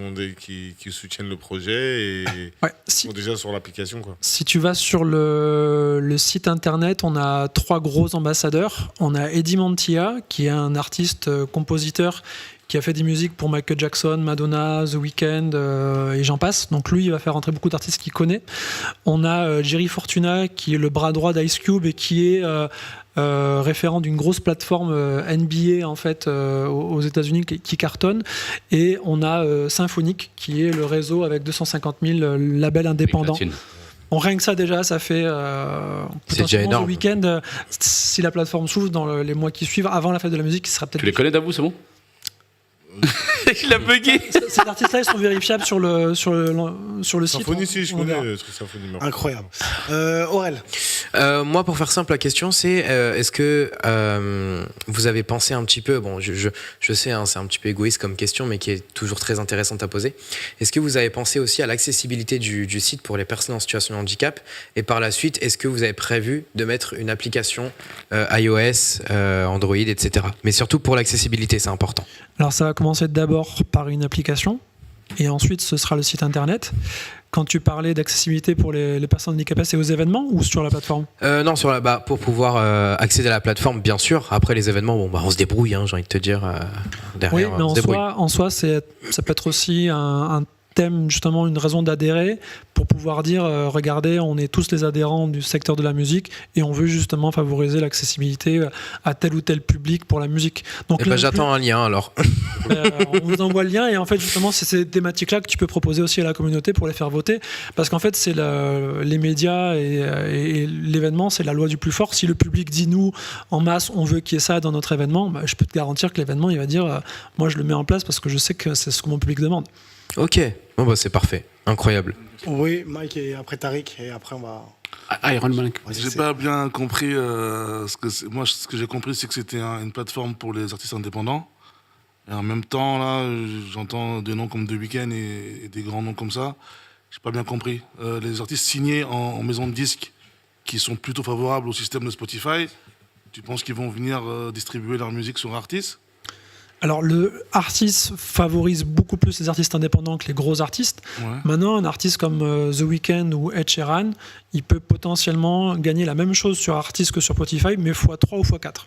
soutiennent le projet et Ouais, qui sont déjà sur l'application, quoi. Si tu vas sur le site internet, on a 3 gros ambassadeurs. On a Eddie Mantilla, qui est un artiste compositeur qui a fait des musiques pour Michael Jackson, Madonna, The Weeknd et j'en passe. Donc lui, il va faire rentrer beaucoup d'artistes qu'il connaît. On a Jerry Fortuna, qui est le bras droit d'Ice Cube et qui est référent d'une grosse plateforme NBA en fait aux États-Unis qui cartonne. Et on a Symphonic, qui est le réseau avec 250 000 labels indépendants. Platine. Bon, rien que ça déjà, ça fait C'est déjà potentiellement énorme. The Weeknd, si la plateforme s'ouvre dans les mois qui suivent, avant la fête de la musique, qui sera peut-être. Tu les connais d'avou, c'est bon? Il a bugué. Ces artistes-là, ils sont vérifiables sur le site. Symphonie, si, je On connais verra. le truc Symphonie. mais- Incroyable. Aurel, Moi, pour faire simple, la question c'est est-ce que vous avez pensé un petit peu, bon, je sais, hein, c'est un petit peu égoïste comme question, mais qui est toujours très intéressante à poser. Est-ce que vous avez pensé aussi à l'accessibilité du site pour les personnes en situation de handicap? Et par la suite, est-ce que vous avez prévu de mettre une application iOS, Android, etc. Mais surtout pour l'accessibilité, c'est important. Alors, ça va commencer d'abord par une application, et ensuite, ce sera le site internet. Quand tu parlais d'accessibilité pour les personnes handicapées, c'est aux événements ou sur la plateforme? Non, pour pouvoir accéder à la plateforme, bien sûr. Après les événements, bon, bah, on se débrouille, hein, j'ai envie de te dire. Oui, Derrière, mais on se débrouille. en soi ça peut être aussi un thème, justement, une raison d'adhérer pour pouvoir dire regardez, on est tous les adhérents du secteur de la musique et on veut justement favoriser l'accessibilité à tel ou tel public pour la musique. Donc Eh ben, là, j'attends un lien alors. on vous envoie le lien et en fait justement c'est ces thématiques-là que tu peux proposer aussi à la communauté pour les faire voter parce qu'en fait c'est les médias et l'événement, c'est la loi du plus fort. Si le public dit nous en masse on veut qu'il y ait ça dans notre événement, bah, je peux te garantir que l'événement il va dire moi je le mets en place parce que je sais que c'est ce que mon public demande. Ok, bon bah c'est parfait, incroyable. oui, Mike et après Tariq, et après on va. Iron Man. Vas-y, J'ai c'est- pas bien compris. Moi, ce que j'ai compris, c'est que c'était une plateforme pour les artistes indépendants. Et en même temps, là, j'entends des noms comme The Weeknd et des grands noms comme ça. J'ai pas bien compris. Les artistes signés en maison de disques qui sont plutôt favorables au système de Spotify, tu penses qu'ils vont venir distribuer leur musique sur Artis? Alors le artiste favorise beaucoup plus les artistes indépendants que les gros artistes. Ouais. Maintenant, un artiste comme The Weeknd ou Ed Sheeran, il peut potentiellement gagner la même chose sur Artist que sur Spotify, mais x3 ou x4.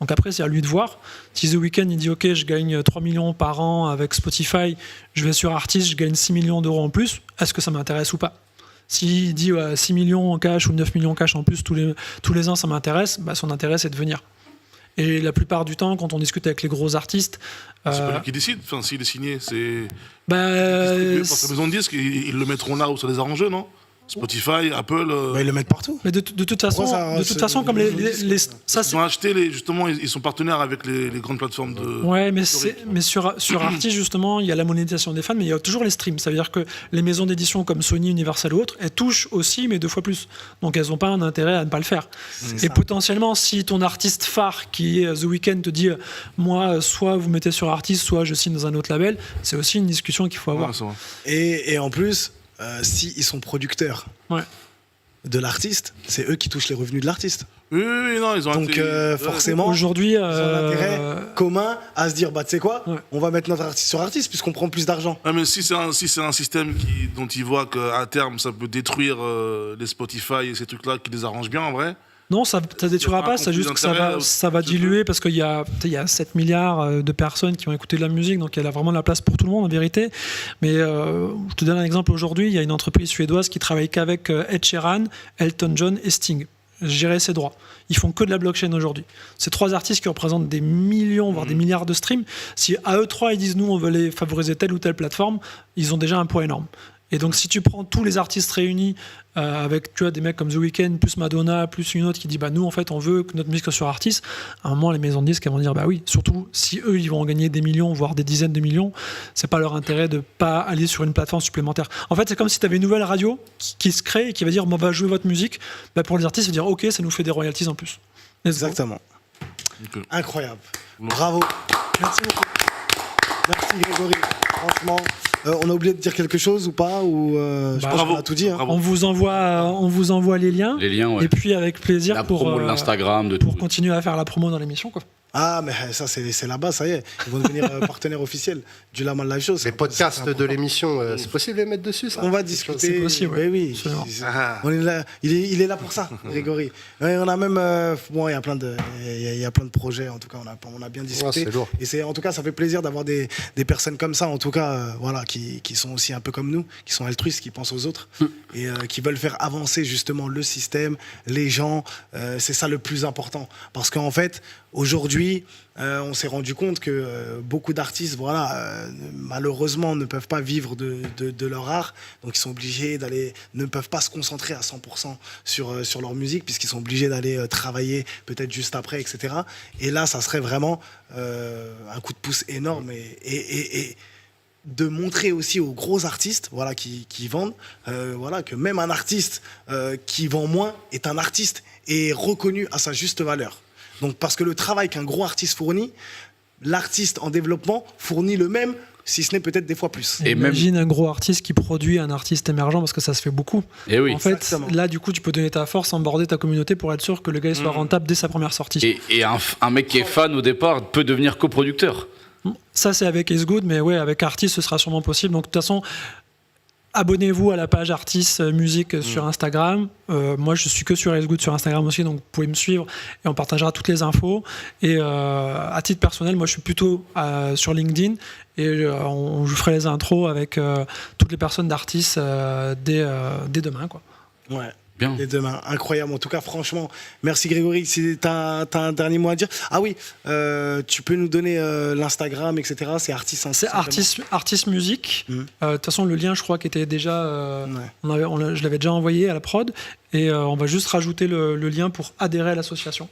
Donc après, c'est à lui de voir. Si The Weeknd il dit ok, je gagne 3 millions par an avec Spotify, je vais sur Artist, je gagne 6 millions d'euros en plus, est-ce que ça m'intéresse ou pas? S'il dit 6 millions en cash ou 9 millions en cash en plus tous les ans, ça m'intéresse, bah, son intérêt c'est de venir. Et la plupart du temps, quand on discute avec les gros artistes, C'est pas lui qui décide. Enfin, s'il est signé, c'est bah, distribué par sa maison de disques. Ils le mettront là où ça les arrange, non? Spotify, Apple. Bah, ils le mettent partout. mais de toute façon, Pourquoi ça, de toute façon, comme ça, Ils ont acheté justement, ils sont partenaires avec les grandes plateformes de. ouais, mais historiques. sur Artist justement, il y a la monétisation des fans, mais il y a toujours les streams. Ça veut dire que les maisons d'édition comme Sony, Universal ou autres, elles touchent aussi, mais 2 fois plus. Donc elles n'ont pas un intérêt à ne pas le faire. Et potentiellement, si ton artiste phare, qui est The Weeknd, te dit moi, soit vous mettez sur Artist, soit je signe dans un autre label, c'est aussi une discussion qu'il faut avoir. Ouais, c'est vrai. Et en plus, si ils sont producteurs Ouais. de l'artiste, c'est eux qui touchent les revenus de l'artiste. Oui, non, ils ont Donc acheté- forcément, Aujourd'hui, ils ont un intérêt commun à se dire bah tu sais quoi, Ouais. on va mettre notre artiste sur artiste puisqu'on prend plus d'argent. Ah, mais si c'est un système dont ils voient qu'à terme ça peut détruire les Spotify et ces trucs-là qui les arrangent bien en vrai. non, ça ne détruira Il y aura pas, un c'est juste que conflit d'intérêts, ça va je sais diluer parce qu'il y a 7 milliards de personnes qui ont écouté de la musique, donc il y a vraiment de la place pour tout le monde en vérité. Mais je te donne un exemple aujourd'hui, il y a une entreprise suédoise qui travaille qu'avec Ed Sheeran, Elton John et Sting. Gérer ses droits. Ils font que de la blockchain aujourd'hui. Ces 3 artistes qui représentent des millions, voire des milliards de streams, si à eux 3 ils disent nous on veut les favoriser telle ou telle plateforme, ils ont déjà un poids énorme. Et donc, si tu prends tous les artistes réunis, avec tu vois, des mecs comme The Weeknd, plus Madonna, plus une autre qui dit bah, nous, en fait, on veut que notre musique soit sur Artis, à un moment, les maisons de disques elles vont dire bah oui, surtout si eux, ils vont en gagner des millions, voire des dizaines de millions, c'est pas leur intérêt de pas aller sur une plateforme supplémentaire. En fait, c'est comme si tu avais une nouvelle radio qui se crée et qui va dire bah, on va jouer votre musique. Bah, pour les artistes, ça veut dire ok, ça nous fait des royalties en plus. Let's go. Exactement. Ok. Incroyable. Bravo. Merci beaucoup. Merci Grégory. Franchement, on a oublié de dire quelque chose ou pas ou je pense qu'on a tout dit. Hein. Bravo. On vous envoie les liens. Les liens, ouais. Et puis avec plaisir La pour promo de l'Instagram, de tout. pour continuer à faire la promo dans l'émission quoi. Ah, mais ça, c'est là-bas, ça y est. Ils vont devenir partenaires officiels du Lamal Live Show. Les podcasts de l'émission, c'est possible de les mettre dessus, ça? On va discuter. C'est possible, Mais ouais. oui. Absolument. On est là. Il est là pour ça, Grégory. Ouais, on a même. Bon, il y a plein de projets. En tout cas, on a bien discuté. c'est lourd. Et en tout cas, ça fait plaisir d'avoir des personnes comme ça, en tout cas, voilà, qui sont aussi un peu comme nous, qui sont altruistes, qui pensent aux autres et qui veulent faire avancer justement le système, les gens. C'est ça le plus important. Parce qu'en fait, aujourd'hui, on s'est rendu compte que beaucoup d'artistes, voilà, malheureusement, ne peuvent pas vivre de leur art. Donc, ils sont obligés ne peuvent pas se concentrer à 100% sur leur musique, puisqu'ils sont obligés d'aller travailler peut-être juste après, etc. Et là, ça serait vraiment un coup de pouce énorme et de montrer aussi aux gros artistes, voilà, qui vendent, voilà, que même un artiste qui vend moins est un artiste et reconnu à sa juste valeur. Donc, parce que le travail qu'un gros artiste fournit, l'artiste en développement fournit le même, si ce n'est peut-être des fois plus. Et Imagine un gros artiste qui produit un artiste émergent parce que ça se fait beaucoup. Et oui. En fait, Exactement. là, du coup, tu peux donner ta force, emborder ta communauté pour être sûr que le gars il soit rentable dès sa première sortie. Et un mec qui est fan au départ peut devenir coproducteur. Ça, c'est avec Ace Good, mais ouais, avec Artis, ce sera sûrement possible. Donc, de toute façon, abonnez-vous à la page Artis Musique sur Instagram. Moi, je suis que sur Ace Good sur Instagram aussi, donc vous pouvez me suivre et on partagera toutes les infos. Et à titre personnel, moi, je suis plutôt sur LinkedIn et je ferai les intros avec toutes les personnes d'Artis dès demain, quoi. Ouais. Bien. Dès demain. Incroyable. En tout cas, franchement, merci Grégory. Si t'as un dernier mot à dire. Ah oui, tu peux nous donner l'Instagram, etc. C'est Artis. C'est Artis Musique. De toute façon, le lien, je crois, qui était déjà. Je l'avais déjà envoyé à la prod. Et on va juste rajouter le lien pour adhérer à l'association.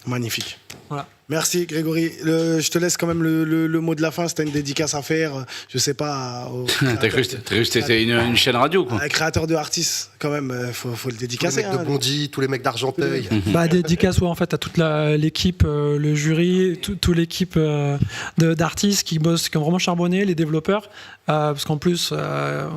Magnifique. Voilà. Merci Grégory. Je te laisse quand même le mot de la fin. Si t'as une dédicace à faire, je sais pas. T'as cru que c'était une chaîne radio, quoi. Créateur de Artis, quand même, faut le Tous les dédicacer. mecs de Bondy, tous les mecs d'Argenteuil. Dédicace en fait à toute l'équipe, le jury, toute l'équipe d'artistes qui bossent, qui ont vraiment charbonné, les développeurs, parce qu'en plus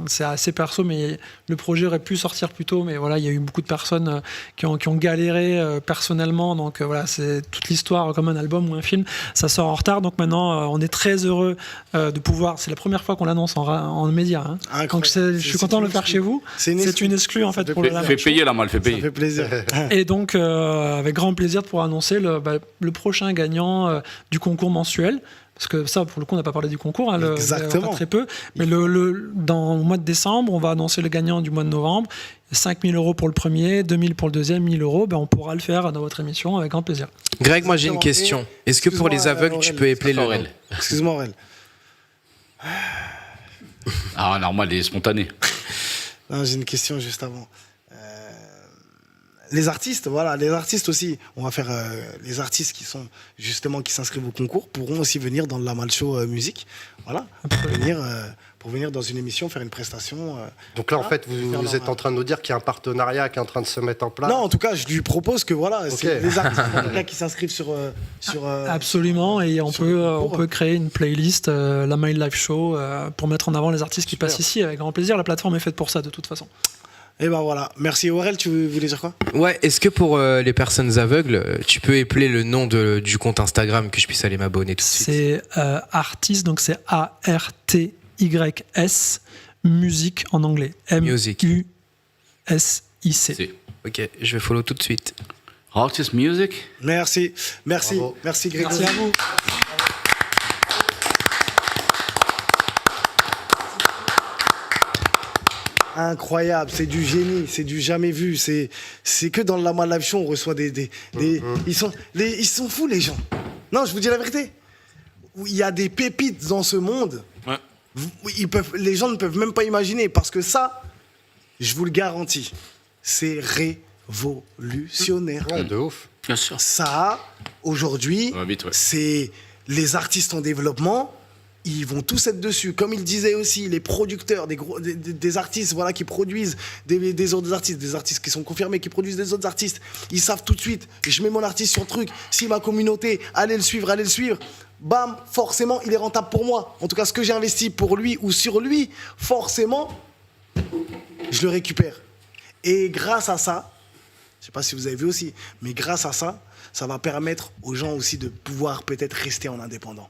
c'est assez perso, mais le projet aurait pu sortir plus tôt, mais voilà, il y a eu beaucoup de personnes qui ont galéré personnellement, donc voilà, c'est toute l'histoire comme un album ou un film, ça sort en retard, donc maintenant on est très heureux de pouvoir, c'est la première fois qu'on l'annonce en média, hein. Donc je suis content de le faire chez vous. C'est une exclue en fait pour le Fais payer la malle, fais Ça payer. fait plaisir. Et donc, avec grand plaisir de pouvoir annoncer le prochain gagnant du concours mensuel. Parce que ça, pour le coup, on n'a pas parlé du concours, hein, Exactement. pas très peu. Mais dans le mois de décembre, on va annoncer le gagnant du mois de novembre. 5 000 euros pour le premier, 2 000 pour le deuxième, 1 000 euros. On pourra le faire dans votre émission avec grand plaisir. Greg, moi j'ai une question. Est-ce que pour les aveugles, tu peux épeler le nom? Excuse-moi, Aurel. Ah, normal, il est spontané. Non, j'ai une question juste avant. Les artistes, voilà, les artistes aussi, on va faire les artistes qui s'inscrivent au concours pourront aussi venir dans le Lamal Show musique, voilà, pour venir dans une émission faire une prestation. Donc là, en fait, vous êtes en train de nous dire qu'il y a un partenariat qui est en train de se mettre en place. Non, en tout cas, je lui propose que voilà, Ok. c'est les artistes en tout cas, qui s'inscrivent sur Absolument, et on peut créer une playlist, la My Live Show, pour mettre en avant les artistes qui passent ici avec grand plaisir. La plateforme est faite pour ça de toute façon. Et ben voilà, merci. Aurel, tu voulais dire quoi? Ouais, est-ce que pour les personnes aveugles, tu peux épeler le nom du compte Instagram que je puisse aller m'abonner tout de suite? C'est Artis, donc c'est ARTYS, musique en anglais. Music. MUSIC. Ok, je vais follow tout de suite. Artist Music. Merci Bravo. Grégory. Merci à vous. Incroyable, c'est du génie, c'est du jamais vu. C'est que dans le Lamal Live Show, on reçoit ils sont fous les gens. Non, je vous dis la vérité. Il y a des pépites dans ce monde. Ouais. Les gens ne peuvent même pas imaginer, parce que ça, je vous le garantis, c'est révolutionnaire. Ouais, de ouf. Bien sûr. Ça, aujourd'hui, Ça va vite, ouais. c'est les artistes en développement. Ils vont tous être dessus. Comme il disait aussi, les producteurs, des artistes voilà, qui produisent des autres artistes, des artistes qui sont confirmés, qui produisent des autres artistes. Ils savent tout de suite, je mets mon artiste sur le truc. Si ma communauté, allez le suivre, bam, forcément, il est rentable pour moi. En tout cas, ce que j'ai investi pour lui ou sur lui, forcément, je le récupère. Et grâce à ça, je ne sais pas si vous avez vu aussi, mais grâce à ça, ça va permettre aux gens aussi de pouvoir peut-être rester en indépendant.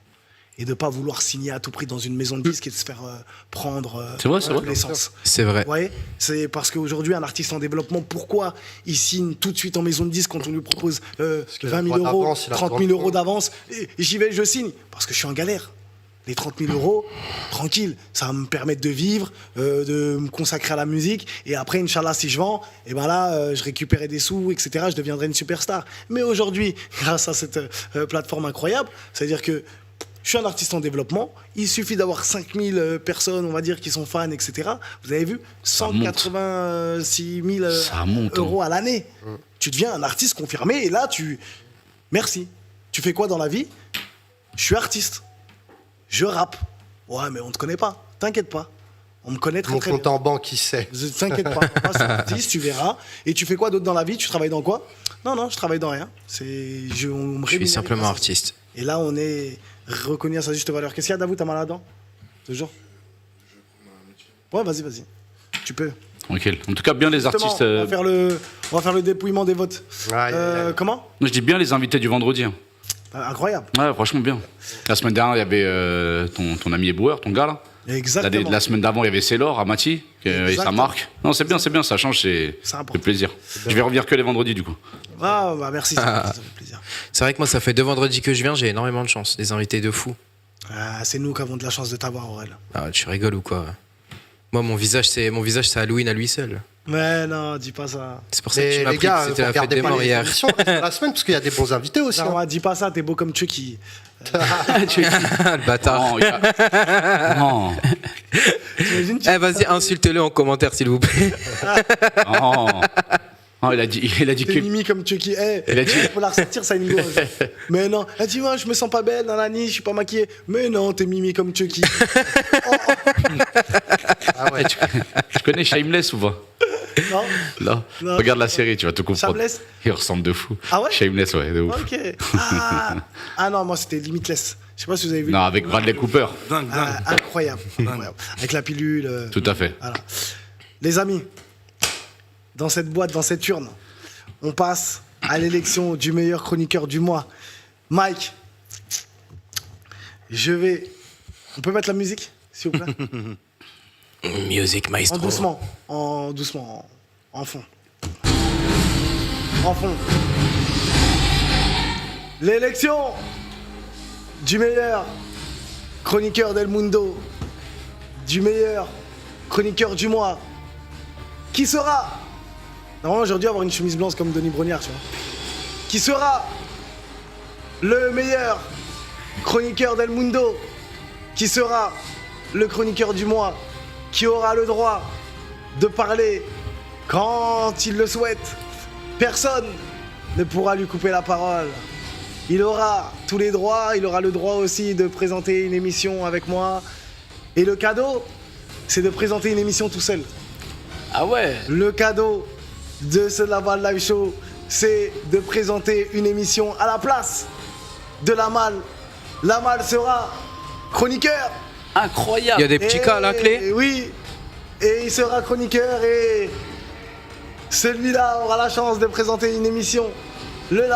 Et de ne pas vouloir signer à tout prix dans une maison de disques et de se faire prendre C'est vrai, c'est vrai. l'essence. C'est vrai. Vous voyez, c'est parce qu'aujourd'hui, un artiste en développement, pourquoi il signe tout de suite en maison de disques quand on lui propose qu'il a 20 le 000 droit euros, d'avance, il a le 30 droit 000 de euros d'avance, et j'y vais, je signe. Parce que je suis en galère. Les 30 000 euros, tranquille, ça va me permettre de vivre, de me consacrer à la musique. Et après, Inch'Allah, si je vends, et ben là, je récupérerai des sous, etc. Je deviendrai une superstar. Mais aujourd'hui, grâce à cette plateforme incroyable, c'est-à-dire que je suis un artiste en développement. Il suffit d'avoir 5000 personnes, on va dire, qui sont fans, etc. Vous avez vu, 186 000 euros à l'année. Tu deviens un artiste confirmé et là, merci. Tu fais quoi dans la vie? Je suis artiste. Je rappe. Ouais, mais on ne te connaît pas. T'inquiète pas. On me connaît très Mon très compte bien. en banque, qui sait. T'inquiète pas. Passe sur l'artiste, tu verras. Et tu fais quoi d'autre dans la vie? Tu travailles dans quoi? Non, je travaille dans rien. On me Je suis rémunère simplement grâce à ça. artiste. Et là, on est reconnu à sa juste valeur. Qu'est-ce qu'il y a, Davou? T'as mal à la dent? Toujours? Ouais, vas-y. Tu peux. Tranquille. En tout cas, bien les Justement, artistes. on va faire le dépouillement des votes. Comment? Je dis bien les invités du vendredi. Incroyable. Ouais, franchement bien. La semaine dernière, il y avait ton ami Ebouer, ton gars là. Exactement. La semaine d'avant, il y avait Célor, Amati, et sa Exactement. marque. Non, c'est bien, ça change, c'est important. plaisir. Je vais revenir que les vendredis du coup. Ah, bah merci, ça fait plaisir. C'est vrai que moi, ça fait 2 vendredis que je viens, j'ai énormément de chance. Des invités de fou. Ah, c'est nous qui avons de la chance de t'avoir, Aurel. Ah, tu rigoles ou quoi? Moi, mon visage, c'est Halloween à lui seul. Mais non, dis pas ça. C'est pour ça que tu Mais m'as les pris gars, que vous c'était la fête regardez des pas morts les hier. émissions la semaine, parce qu'il y a des bons invités aussi. Non, hein. dis pas ça, t'es beau comme Chucky. Le bâtard. Non, non, T'imagines, Eh, vas-y, insulte-le en commentaire, s'il vous plaît. non. Non, il a dit t'es que. mimi comme Chucky. Il a dit- Faut la ressortir, ça, une gauche. Mais non. Elle dit, moi, je me sens pas belle, nanani, je suis pas maquillée. Mais non, t'es mimi comme Chucky. Ah ouais. Tu connais Shameless ou pas? Non. Non. Non. Regarde la série, tu vas te comprendre. Shameless? Il ressemble de fou. Ah ouais? Shameless, ouais, de ouf. Ok. Ah non, moi, c'était Limitless. Je sais pas si vous avez vu. Non, avec Bradley Cooper. Dingue. Incroyable. Avec la pilule. Tout à fait. Voilà. Les amis, dans cette boîte, dans cette urne, on passe à l'élection du meilleur chroniqueur du mois. Mike, on peut mettre la musique, s'il vous plaît? Music maestro. En doucement, en fond. En fond. L'élection du meilleur chroniqueur d'El Mundo, du meilleur chroniqueur du mois. Qui sera? Normalement, j'aurais dû avoir une chemise blanche comme Denis Brognard, tu vois. Qui sera le meilleur chroniqueur d'El Mundo? Qui sera le chroniqueur du mois? Qui aura le droit de parler quand il le souhaite? Personne ne pourra lui couper la parole. Il aura tous les droits, il aura le droit aussi de présenter une émission avec moi. Et le cadeau, c'est de présenter une émission tout seul. Ah ouais? Le cadeau de ce Laval Live Show, c'est de présenter une émission à la place de Lamal. Lamal sera chroniqueur. Incroyable! Il y a des petits cas à la clé. Et oui, et il sera chroniqueur et celui-là aura la chance de présenter une émission. Le Lamal.